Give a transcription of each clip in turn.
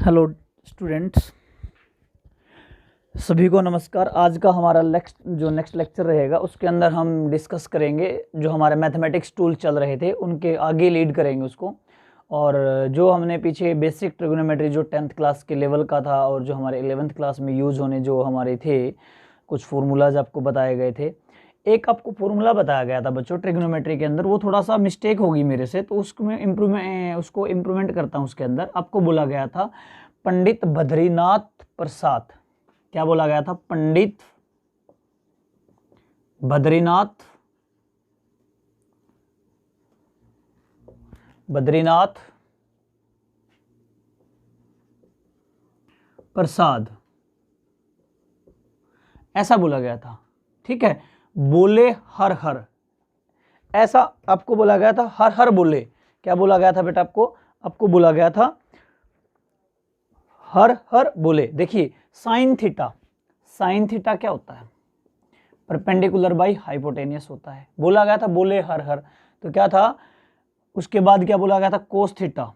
Hello students, सभी को नमस्कार। आज का हमारा नेक्स्ट लेक्चर रहेगा उसके अंदर हम डिस्कस करेंगे जो हमारे मैथमेटिक्स टूल चल रहे थे उनके आगे लीड करेंगे उसको। और जो हमने पीछे बेसिक ट्रिग्नोमेट्री जो 10th क्लास के लेवल का था और जो हमारे 11th क्लास में यूज़ होने जो हमारे थे कुछ फार्मूलाज आपको बताए गए थे। एक आपको फार्मूला बताया गया था बच्चों ट्रिग्नोमेट्री के अंदर, वो थोड़ा सा मिस्टेक होगी मेरे से, तो उसको इम्प्रूवमेंट करता हूँ। उसके अंदर आपको बोला गया था पंडित बद्रीनाथ प्रसाद। क्या बोला गया था? पंडित बद्रीनाथ प्रसाद, ऐसा बोला गया था। ठीक है, बोले हर हर, ऐसा आपको बोला गया था। हर हर बोले। क्या बोला गया था बेटा? आपको बोला गया था हर हर बोले। देखिए साइन थीटा क्या होता है? परपेंडिकुलर बाई हाइपोटेनियस होता है। बोला गया था बोले हर हर, तो क्या था? उसके बाद क्या बोला गया था? कोस थीटा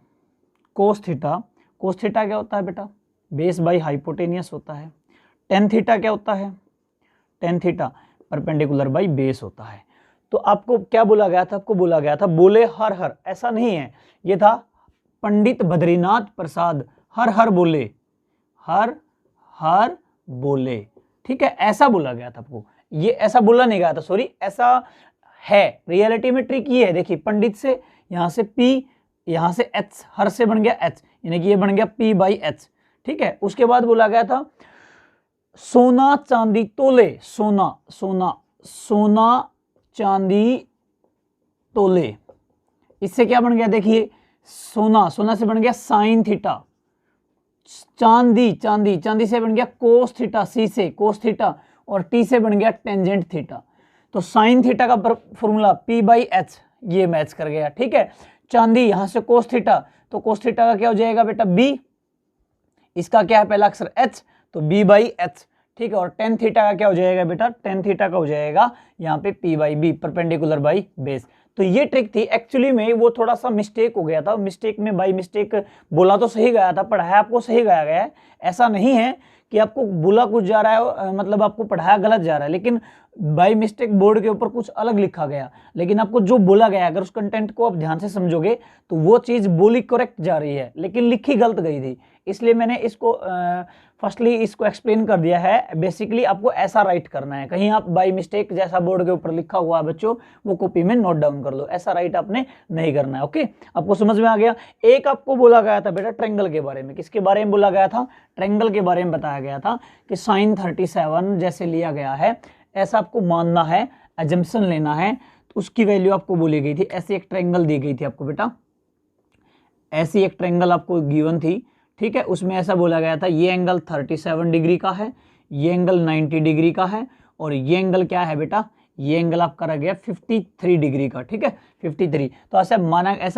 क्या होता है बेटा? बेस बाई हाइपोटेनियस होता है। टेन थीटा क्या होता है? Tan theta perpendicular by base होता है। तो आपको क्या बोला गया था? आपको बोला गया था बोले हर हर, ऐसा नहीं है, ये था पंडित बद्रीनाथ प्रसाद हर हर बोले। ठीक है, ऐसा बोला गया था आपको। ये ऐसा बोला नहीं गया था, सॉरी, ऐसा है। रियलिटी में ट्रिक ये है, देखिए पंडित से यहां से P, यहां से H, हर से बन गया H, यानी कि ये बन गया P बाई H। ठीक है, उसके बाद बोला गया था सोना चांदी तोले, सोना चांदी तोले। इससे क्या बन गया? देखिए सोना से बन गया साइन थीटा, चांदी से बन गया कोस थीटा, सी से कोस थीटा, और टी से बन गया टेंजेंट थीटा। तो साइन थीटा का फॉर्मूला P बाई H ये मैच कर गया। ठीक है, चांदी यहां से कोस थीटा, तो कोस थीटा का क्या हो जाएगा बेटा? B। इसका क्या है पहला अक्षर H, तो B बाई H। ठीक है, और टेन थीटा का क्या हो जाएगा बेटा? टेन थीटा का हो जाएगा यहाँ पे P by B, perpendicular by base. तो ये ट्रिक थी। एक्चुअली में वो थोड़ा सा मिस्टेक हो गया था, मिस्टेक में बाई मिस्टेक बोला तो सही गया था, पढ़ाया आपको सही गया है। ऐसा नहीं है कि आपको बोला कुछ जा रहा है, मतलब आपको पढ़ाया गलत जा रहा है, लेकिन बाई मिस्टेक बोर्ड के ऊपर कुछ अलग लिखा गया। लेकिन आपको जो बोला गया, अगर उस कंटेंट को आप ध्यान से समझोगे तो वो चीज़ बोली करेक्ट जा रही है, लेकिन लिखी गलत गई थी। इसलिए मैंने इसको फर्स्टली इसको एक्सप्लेन कर दिया है। बेसिकली आपको ऐसा राइट करना है, कहीं आप बाई मिस्टेक जैसा बोर्ड के ऊपर लिखा हुआ है बच्चों वो कॉपी में नोट डाउन कर लो, ऐसा राइट आपने नहीं करना है। ओके, आपको समझ में आ गया। एक आपको बोला गया था बेटा ट्रायंगल के बारे में। किसके बारे में बोला गया था? ट्रायंगल के बारे में बताया गया था कि साइन 37 जैसे लिया गया है ऐसा आपको मानना है, एजम्पशन लेना है, तो उसकी वैल्यू आपको बोली गई थी। ऐसी एक ट्रायंगल दी गई थी आपको बेटा, ऐसी एक ट्रायंगल आपको गिवन थी। ठीक है, उसमें ऐसा बोला गया था ये एंगल 37 डिग्री का है, ये एंगल 90 डिग्री का है, और ये एंगल क्या है बेटा? ये एंगल आपका रह गया 53 डिग्री का। ठीक है, 53। तो ऐसा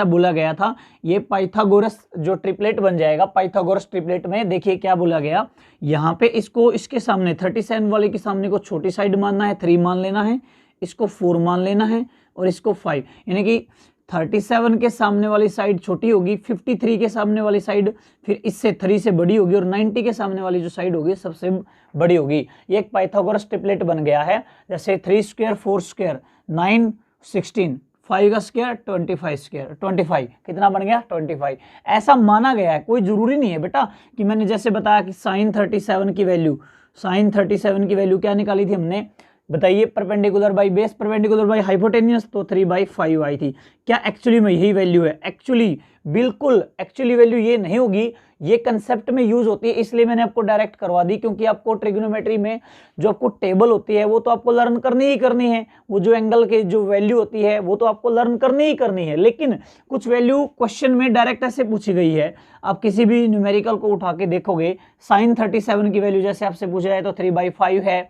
बोला गया था ये पाइथागोरस जो ट्रिपलेट बन जाएगा, पाइथागोरस ट्रिपलेट में देखिए क्या बोला गया, यहाँ पे इसको इसके सामने 37 वाले के सामने को छोटी साइड मानना है, 3 मान लेना है, इसको 4 मान लेना है, और इसको 5, यानी कि 37 के सामने वाली साइड छोटी होगी, 53 के सामने वाली साइड फिर इससे 3 से बड़ी होगी, और 90 के सामने वाली जो साइड होगी सबसे बड़ी होगी। ये एक पाइथागोरस ट्रिपलेट बन गया है। जैसे 3 स्क्वायर 4 स्क्वायर 9 16, 5 का स्क्वायर 25 स्क्वायर 25, कितना बन गया? 25। ऐसा माना गया है, कोई जरूरी नहीं है बेटा कि मैंने जैसे बताया कि साइन 37 की वैल्यू क्या निकाली थी हमने? बताइए, perpendicular by base, perpendicular by hypotenuse, तो 3/5 आई थी। क्या एक्चुअली में यही वैल्यू है? एक्चुअली बिल्कुल एक्चुअली वैल्यू ये नहीं होगी, ये कंसेप्ट में यूज होती है, इसलिए मैंने आपको डायरेक्ट करवा दी, क्योंकि आपको ट्रिग्नोमेट्री में जो आपको टेबल होती है वो तो आपको लर्न करनी ही करनी है, वो जो एंगल के जो वैल्यू होती है वो तो आपको लर्न करनी ही करनी है। लेकिन कुछ वैल्यू क्वेश्चन में डायरेक्ट ऐसे पूछी गई है, आप किसी भी न्यूमेरिकल को उठा के देखोगे, साइन 37 की वैल्यू जैसे आपसे पूछा जाए तो 3/5 है।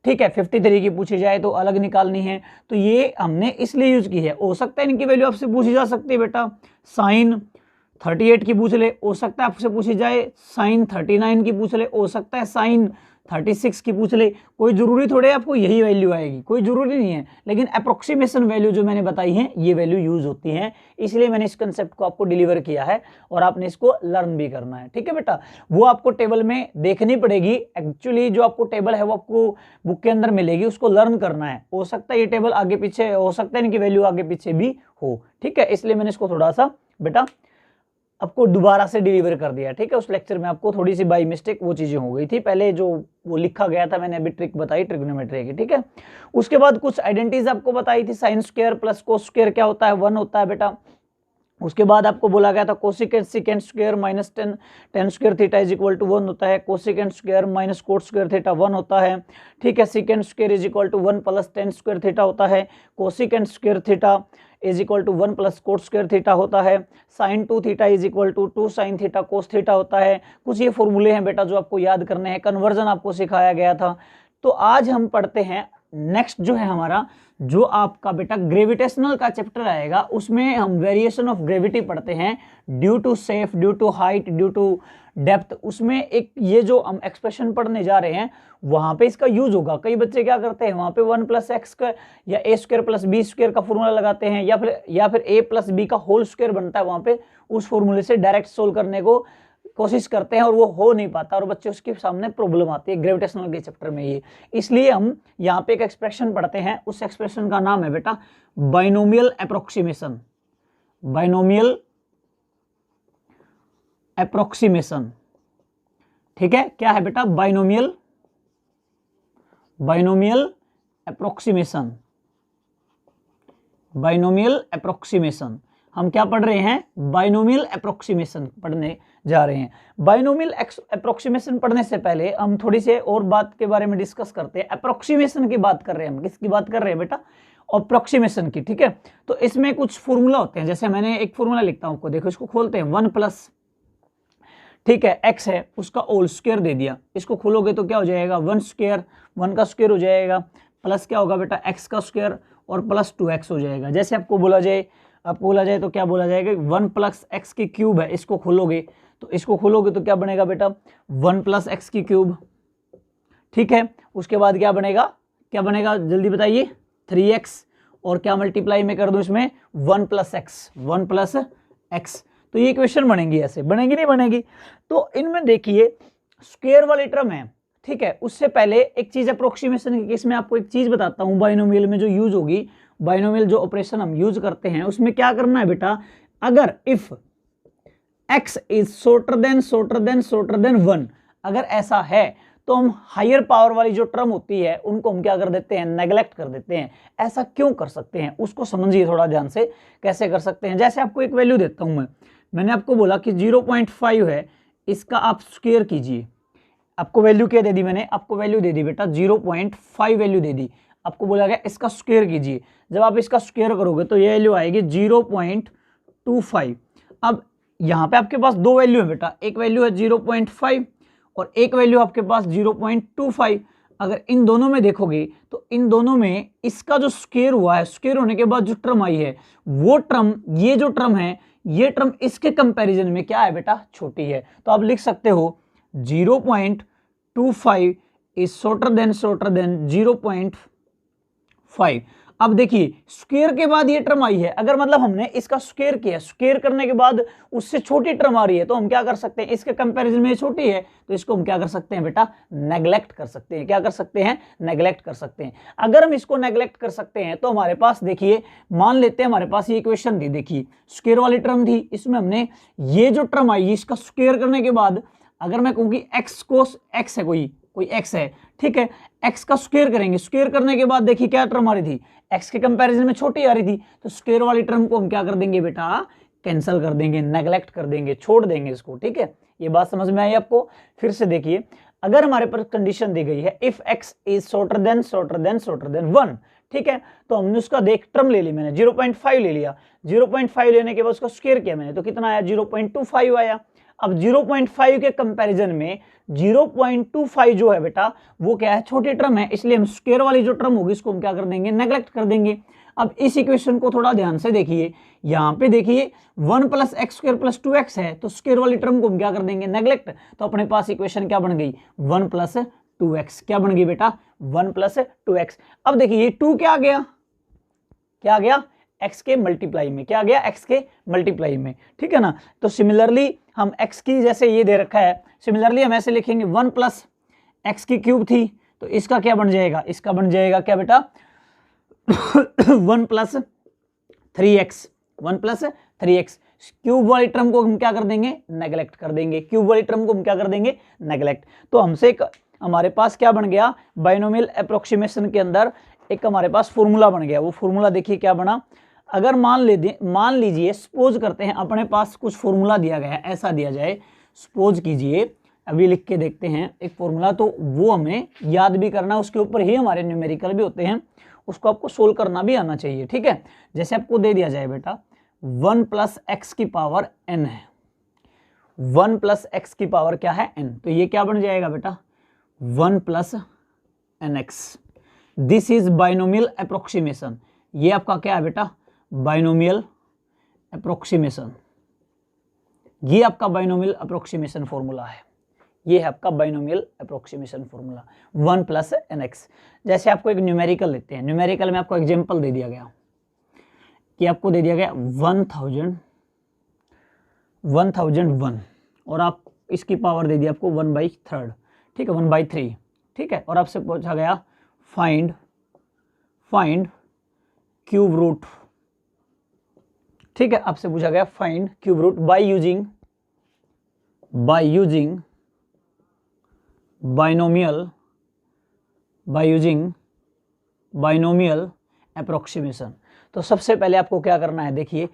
ठीक है, 53 की पूछी जाए तो अलग निकालनी है, तो ये हमने इसलिए यूज की है। हो सकता है इनकी वैल्यू आपसे पूछी जा सकती है बेटा, साइन 38 की पूछ ले, हो सकता है आपसे पूछी जाए साइन 39 की पूछ ले, हो सकता है साइन 36 की पूछ ले, कोई जरूरी थोड़े आपको यही वैल्यू आएगी, कोई जरूरी नहीं है, लेकिन अप्रोक्सीमेशन वैल्यू जो मैंने बताई है ये वैल्यू यूज होती है, इसलिए मैंने इस कंसेप्ट को आपको डिलीवर किया है और आपने इसको लर्न भी करना है। ठीक है बेटा, वो आपको टेबल में देखनी पड़ेगी, एक्चुअली जो आपको टेबल है वो आपको बुक के अंदर मिलेगी, उसको लर्न करना है। हो सकता है ये टेबल आगे पीछे हो सकता है, इनकी वैल्यू आगे पीछे भी हो। ठीक है, इसलिए मैंने इसको थोड़ा सा बेटा आपको दोबारा से डिलीवर कर दिया। ठीक है, उस लेक्चर में आपको थोड़ी सी बाई मिस्टेक वो चीजें हो गई थी, पहले जो वो लिखा गया था मैंने अभी ट्रिक बताई ट्रिग्नोमेट्री की। ठीक है, उसके बाद कुछ आइडेंटिटीज आपको बताई थी, sine square plus cos square क्या होता है, 1 होता है बेटा। उसके बाद आपको बोला गया था cosecant secant square minus tan square theta is equal to 1 होता है, cosecant square minus cot square theta 1 होता है। ठीक है, secant square is equal to 1 plus tan square theta होता है, cosecant square theta is equal to 1 plus cot square theta होता है, sine 2 theta is equal to 2 sine theta cos theta होता है। कुछ ये फॉर्मूले हैं बेटा जो आपको याद करने हैं, कन्वर्जन आपको सिखाया गया था। तो आज हम पढ़ते हैं नेक्स्ट जो है हमारा, जो आपका बेटा ग्रेविटेशनल का चैप्टर आएगा, उसमें हम वेरिएशन ऑफ ग्रेविटी पढ़ते हैं, due to shape, due to height, due to depth. उसमें एक ये जो हम एक्सप्रेशन पढ़ने जा रहे हैं वहां पे इसका यूज होगा। कई बच्चे क्या करते हैं वहां पे 1 प्लस एक्स स्क्वायर या ए स्क्वायर प्लस बी स्क्वायर का फॉर्मूला लगाते हैं, या फिर ए प्लस बी का होल स्क्वायर बनता है, वहां पे उस फॉर्मूले से डायरेक्ट सोल्व करने को कोशिश करते हैं और वो हो नहीं पाता और बच्चे उसके सामने प्रॉब्लम आती है ग्रेविटेशनल के चैप्टर में ये। इसलिए हम यहाँ पे एक एक्सप्रेशन पढ़ते हैं, उस एक्सप्रेशन का नाम है बेटा बाइनोमियल अप्रोक्सीमेशन। Binomial approximation. ठीक है, क्या है बेटा, बाइनोमियल अप्रोक्सीमेशन। बाइनोमियल अप्रोक्सीमेशन हम क्या पढ़ रहे हैं, बाइनोमियल अप्रोक्सीमेशन पढ़ने जा रहे हैं। बाइनोमियल अप्रोक्सीमेशन पढ़ने से पहले हम थोड़ी से और बात के बारे में डिस्कस करते हैं। अप्रोक्सीमेशन की बात कर रहे हैं हम, किसकी बात कर रहे हैं बेटा, अप्रोक्सीमेशन की। ठीक है, तो इसमें कुछ फॉर्मूला होते हैं, जैसे मैंने एक फॉर्मूला लिखता हूं आपको, देखो इसको खोलते हैं, 1 प्लस, ठीक है, एक्स है उसका होल स्क्वायर दे दिया, इसको खोलोगे तो क्या हो जाएगा, 1 स्क्वायर, 1 का स्क्वायर हो जाएगा, प्लस क्या होगा बेटा एक्स का स्क्वायर और प्लस 2x हो जाएगा। जैसे आपको बोला जाए तो क्या बोला जाएगा, 1 प्लस एक्स की क्यूब है, इसको खोलोगे तो क्या बनेगा बेटा 1 प्लस एक्स की क्यूब। ठीक है, उसके बाद क्या बनेगा जल्दी बताइए, 3x, और क्या मल्टीप्लाई में कर दूं इसमें 1 प्लस एक्स। तो ये इक्वेशन बनेगी, ऐसे बनेगी नहीं बनेगी। तो इनमें देखिए स्क्वायर वाली टर्म है। ठीक है, उससे पहले एक चीज अप्रोक्सीमेशन के केस में आपको एक चीज बताता हूं, बाइनोमियल में जो यूज होगी, बाइनोमियल जो ऑपरेशन हम यूज करते हैं उसमें क्या करना है बेटा, अगर if x is shorter than 1, अगर ऐसा है तो हम हायर पावर वाली जो टर्म होती है उनको हम क्या कर देते हैं, नेग्लेक्ट कर देते हैं। ऐसा क्यों कर सकते हैं उसको समझिए थोड़ा ध्यान से, कैसे कर सकते हैं। जैसे आपको एक वैल्यू देता हूं मैंने आपको बोला कि 0.5 है, इसका आप स्क्वायर कीजिए। आपको वैल्यू क्या दे दी, मैंने आपको वैल्यू दे दी बेटा 0.5 वैल्यू दे दी, आपको बोला गया इसका स्क्वायर कीजिए। जब आप इसका स्क्वायर करोगे तो ये वैल्यू आएगी 0.25। अब यहाँ पे आपके पास दो वैल्यू है बेटा, एक वैल्यू है 0.5 और एक वैल्यू आपके पास 0.25। अगर इन दोनों में देखोगे तो इन दोनों में इसका जो स्क्वायर हुआ है, स्क्वायर होने के बाद जो टर्म आई है वो टर्म, ये जो टर्म है ये टर्म इसके कंपैरिजन में क्या है बेटा, छोटी है। तो आप लिख सकते हो 0.25 इज शॉर्टर देन 0.5। अब देखिए स्क्वायर के बाद ये टर्म आई है, अगर मतलब हमने इसका स्क्वायर किया, स्क्वायर करने के बाद उससे छोटी टर्म आ रही है तो हम क्या कर सकते हैं, इसके कंपैरिजन में ये छोटी है तो इसको हम क्या कर सकते हैं बेटा, नेग्लेक्ट कर सकते हैं। क्या कर सकते हैं, नेग्लेक्ट कर सकते हैं। अगर हम इसको नेग्लेक्ट कर सकते हैं तो हमारे पास देखिए, मान लेते हैं हमारे पास ये इक्वेशन थी, देखिए स्क्वायर वाली टर्म थी, इसमें हमने ये जो टर्म आई इसका स्क्वायर करने के बाद अगर मैं कहूँ कि एक्स कोस एक्स है, कोई एक्स है, ठीक है, एक्स का स्क्वायर करेंगे, स्क्वायर करने के बाद देखिए क्या टर्म आ रही थी, एक्स के कंपैरिजन में छोटी आ रही थी, तो स्क्वायर वाली टर्म को हम क्या कर देंगे बेटा, कैंसिल कर देंगे, नेग्लेक्ट कर देंगे, छोड़ देंगे इसको। ठीक है, ये बात समझ में आई आपको। फिर से देखिए, अगर हमारे पास कंडीशन दी गई है if x is shorter than 1, ठीक है, तो हमने उसका देख टर्म ले ली, मैंने 0.5 ले लिया, 0.5 लेने के बाद उसका स्क्वायर किया मैंने, तो कितना आया, 0.25 आया। अब 0.5 के कंपैरिजन में 0.25 जो है बेटा वो क्या है, छोटी टर्म है, इसलिए हम स्क्वायर वाली जो टर्म होगी इसको हम क्या कर देंगे, नेग्लेक्ट कर देंगे। अब इस इक्वेशन को थोड़ा ध्यान से देखिए, यहाँ पे देखिए 1 plus x square plus 2x है, तो स्क्वायर वाली टर्म को हम क्या कर देंगे, नेग्लेक्ट। तो अपने पास इक्वेशन क्या बन गई, 1 प्लस 2x, क्या बन गई बेटा 1 प्लस 2x। अब देखिए ये 2 क्या आ गया, क्या आ गया x के मल्टीप्लाई में, क्या आ गया x के मल्टीप्लाई में, ठीक है ना। तो सिमिलरली हम x की जैसे ये दे रखा है, सिमिलरली हम ऐसे लिखेंगे 1 प्लस x की क्यूब थी, तो इसका क्या बन जाएगा, इसका बन जाएगा क्या बेटा 1 plus 3x, 1 plus 3x। Cube वाली टर्म को हम क्या कर देंगे, नेगलेक्ट कर देंगे, क्यूब वाली टर्म को हम क्या कर देंगे, नेगलेक्ट। तो हमसे एक हमारे पास क्या बन गया, बाइनोमियल अप्रोक्सीमेशन के अंदर एक हमारे पास फॉर्मूला बन गया। वो फॉर्मूला देखिए क्या बना, अगर मान लीजिए सपोज करते हैं अपने पास कुछ फॉर्मूला दिया गया है, ऐसा दिया जाए, सपोज कीजिए, अभी लिख के देखते हैं एक फॉर्मूला, तो वो हमें याद भी करना, उसके ऊपर ही हमारे न्यूमेरिकल भी होते हैं, उसको आपको सोल्व करना भी आना चाहिए, ठीक है। जैसे आपको दे दिया जाए बेटा 1 प्लस एक्स की पावर n है, 1 प्लस एक्स की पावर क्या है n, तो ये क्या बन जाएगा बेटा 1 plus nx। This is binomial approximation, ये आपका क्या है बेटा बाइनोमियल अप्रोक्सीमेशन, ये आपका बाइनोमियल अप्रोक्सीमेशन फॉर्मूला है, ये है आपका binomial approximation formula 1 plus nx। जैसे आपको एक न्यूमेरिकल लेते हैं, न्यूमेरिकल में आपको एग्जांपल दे दिया गया कि आपको दे दिया गया 1001 और आप इसकी पावर दे दी आपको 1/3, ठीक है 1/3, ठीक है। और आपसे पूछा गया फाइंड क्यूब रूट, ठीक है, आपसे पूछा गया find cube root by using binomial approximation. तो सबसे पहले आपको क्या करना है, देखिए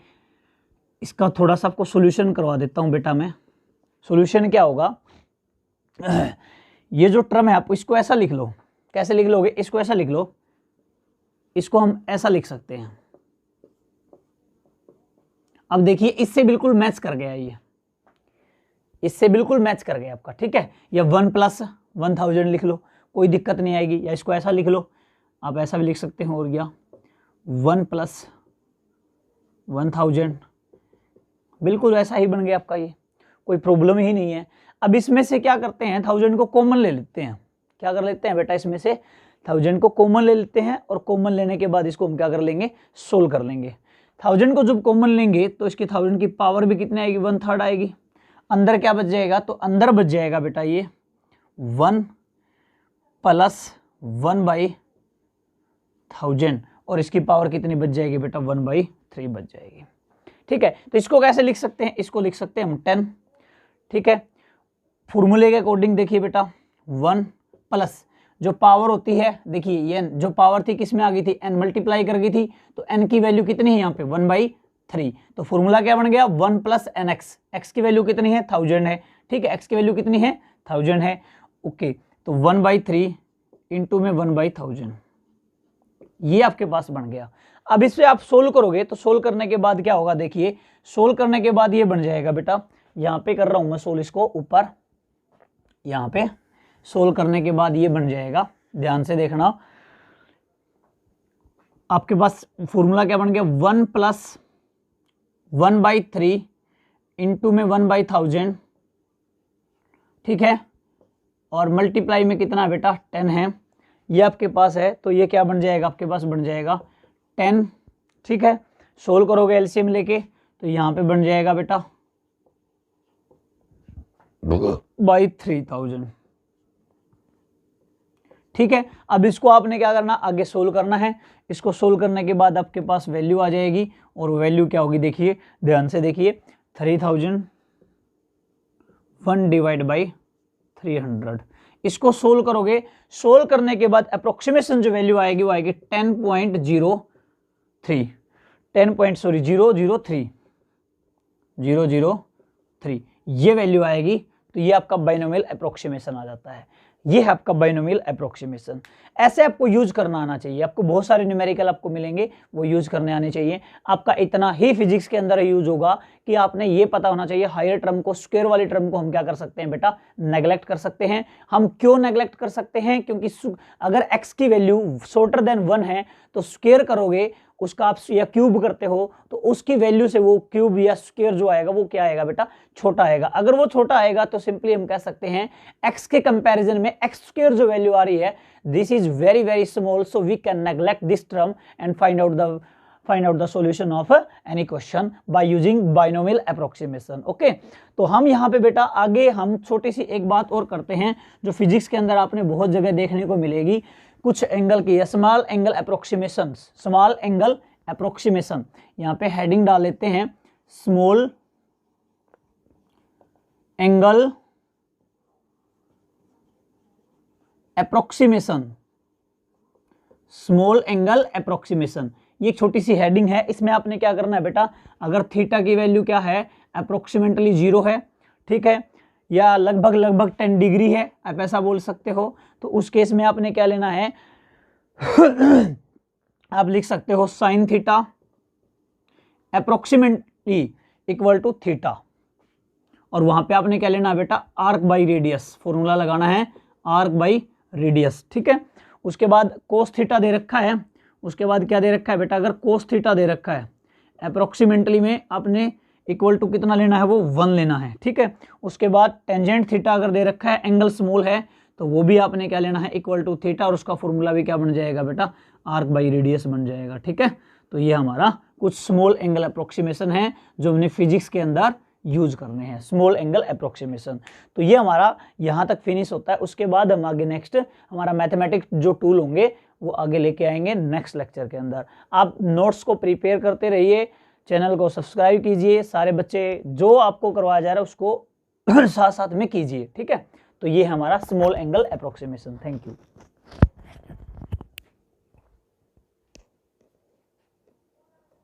इसका थोड़ा सा आपको सॉल्यूशन करवा देता हूं बेटा मैं। सॉल्यूशन क्या होगा, ये जो टर्म है आप इसको ऐसा लिख लो, कैसे लिख लोगे, इसको ऐसा लिख लो, इसको हम ऐसा लिख सकते हैं। अब देखिए इससे बिल्कुल मैच कर गया, ये इससे बिल्कुल मैच कर गया आपका, ठीक है। या 1 प्लस 1000 लिख लो, कोई दिक्कत नहीं आएगी, या इसको ऐसा लिख लो, आप ऐसा भी लिख सकते हैं, और गया 1 प्लस 1000, बिल्कुल ऐसा ही बन गया आपका, ये कोई प्रॉब्लम ही नहीं है। अब इसमें से क्या करते हैं, 1000 को कॉमन ले लेते हैं, क्या कर लेते हैं बेटा, इसमें से 1000 को कॉमन ले लेते हैं, और कॉमन लेने के बाद इसको हम क्या कर लेंगे, सोल्व कर लेंगे। 1000 को जब कॉमन लेंगे तो इसकी 1000 की पावर भी कितनी आएगी, 1/3 आएगी। अंदर क्या बच जाएगा, तो अंदर बच जाएगा बेटा ये 1 प्लस 1/1000, और इसकी पावर कितनी बच जाएगी बेटा 1/3 बच जाएगी, ठीक है। तो इसको कैसे लिख सकते हैं, इसको लिख सकते हैं हम 10, ठीक है। फॉर्मूले के अकॉर्डिंग देखिए बेटा 1 प्लस जो पावर होती है, देखिए ये जो पावर थी किस में आ गई थी, n मल्टीप्लाई कर गई थी, तो n की वैल्यू कितनी है यहाँ पे 1/3। तो फॉर्मूला क्या बन गया 1 प्लस nx, x की वैल्यू कितनी है 1000 है, ठीक है, x की वैल्यू कितनी है 1000 है, ओके। तो 1/3 इंटू में 1/1000, ये आपके पास बन गया। अब इससे आप सोल्व करोगे, तो सोल्व करने के बाद क्या होगा, देखिए सोल्व करने के बाद ये बन जाएगा बेटा, यहाँ पे कर रहा हूं मैं सोल्व इसको ऊपर, यहाँ पे सोल्व करने के बाद ये बन जाएगा, ध्यान से देखना, आपके पास फॉर्मूला क्या बन गया 1 प्लस 1/3 इंटू में 1/1000, ठीक है, और मल्टीप्लाई में कितना बेटा 10 है, ये आपके पास है, तो ये क्या बन जाएगा, आपके पास बन जाएगा 10, ठीक है। सोल्व करोगे एलसीएम लेके, तो यहाँ पे बन जाएगा बेटा /3000, ठीक है। अब इसको आपने क्या करना, आगे सोल्व करना है। इसको सोल्व करने के बाद आपके पास वैल्यू आ जाएगी, और वैल्यू क्या होगी, देखिए ध्यान से देखिए 3000 1 डिवाइड बाई 300। इसको सोल्व करोगे, सोल्व करने के बाद अप्रोक्सीमेशन जो वैल्यू आएगी वो आएगी 10.003 ये वैल्यू आएगी। तो ये आपका बाइनोमियल अप्रोक्सीमेशन आ जाता है, ये है आपका बाइनोमियल अप्रोक्सीमेशन। ऐसे आपको यूज करना आना चाहिए, आपको बहुत सारे न्यूमेरिकल आपको मिलेंगे, वो यूज करने आने चाहिए। आपका इतना ही फिजिक्स के अंदर यूज होगा कि आपने ये पता होना चाहिए हायर टर्म को, स्क्वायर वाली टर्म को हम क्या कर सकते हैं बेटा, नेग्लेक्ट कर सकते हैं। हम क्यों नेग्लेक्ट कर सकते हैं, क्योंकि अगर x की वैल्यू शॉर्टर देन 1 है तो स्क्वायर करोगे उसका आप या क्यूब करते हो तो उसकी वैल्यू से वो क्यूब या स्क्वायर जो आएगा वो क्या आएगा बेटा, छोटा आएगा। अगर वो छोटा आएगा तो सिंपली हम कह सकते हैं x के कंपैरिजन में x स्क्वायर जो वैल्यू आ रही है this is very very small, so we can neglect this term and find out the solution of any question by using binomial approximation. Okay, तो हम यहाँ पे बेटा आगे हम छोटी सी एक बात और करते हैं जो फिजिक्स के अंदर आपने बहुत जगह देखने को मिलेगी, कुछ एंगल की, small angle approximation. Small angle approximation, यहाँ पे हेडिंग डाल लेते हैं small angle approximation. Small angle approximation, ये एक छोटी सी हेडिंग है, इसमें आपने क्या करना है बेटा, अगर थीटा की वैल्यू क्या है, अप्रोक्सीमेटली 0 है, ठीक है, या लगभग 10 डिग्री है, आप ऐसा बोल सकते हो, तो उस केस में आपने क्या लेना है आप लिख सकते हो sine theta approximately equal to theta, और वहां पे आपने क्या लेना है बेटा, आर्क बाई रेडियस, फॉर्मूला लगाना है आर्क बाई रेडियस, ठीक है। उसके बाद कोस थीटा दे रखा है, उसके बाद क्या दे रखा है बेटा, अगर कोस थीटा दे रखा है अप्रोक्सीमेटली में आपने इक्वल टू कितना लेना है, वो 1 लेना है, ठीक है। उसके बाद टेंजेंट थीटा अगर दे रखा है, एंगल स्मॉल है, तो वो भी आपने क्या लेना है, इक्वल टू थीटा, और उसका फॉर्मूला भी क्या बन जाएगा बेटा, आर्क बाई रेडियस बन जाएगा, ठीक है। तो ये हमारा कुछ स्मॉल एंगल अप्रोक्सीमेशन है जो हमने फिजिक्स के अंदर यूज करने हैं, स्मॉल एंगल अप्रोक्सीमेशन। तो ये हमारा यहाँ तक फिनिश होता है। उसके बाद हम आगे नेक्स्ट हमारा मैथमेटिक्स जो टूल होंगे वो आगे लेके आएंगे नेक्स्ट लेक्चर के अंदर। आप नोट्स को प्रिपेयर करते रहिए, चैनल को सब्सक्राइब कीजिए, सारे बच्चे जो आपको करवाया जा रहा है उसको साथ साथ में कीजिए, ठीक है। तो ये हमारा small angle approximation. Thank you.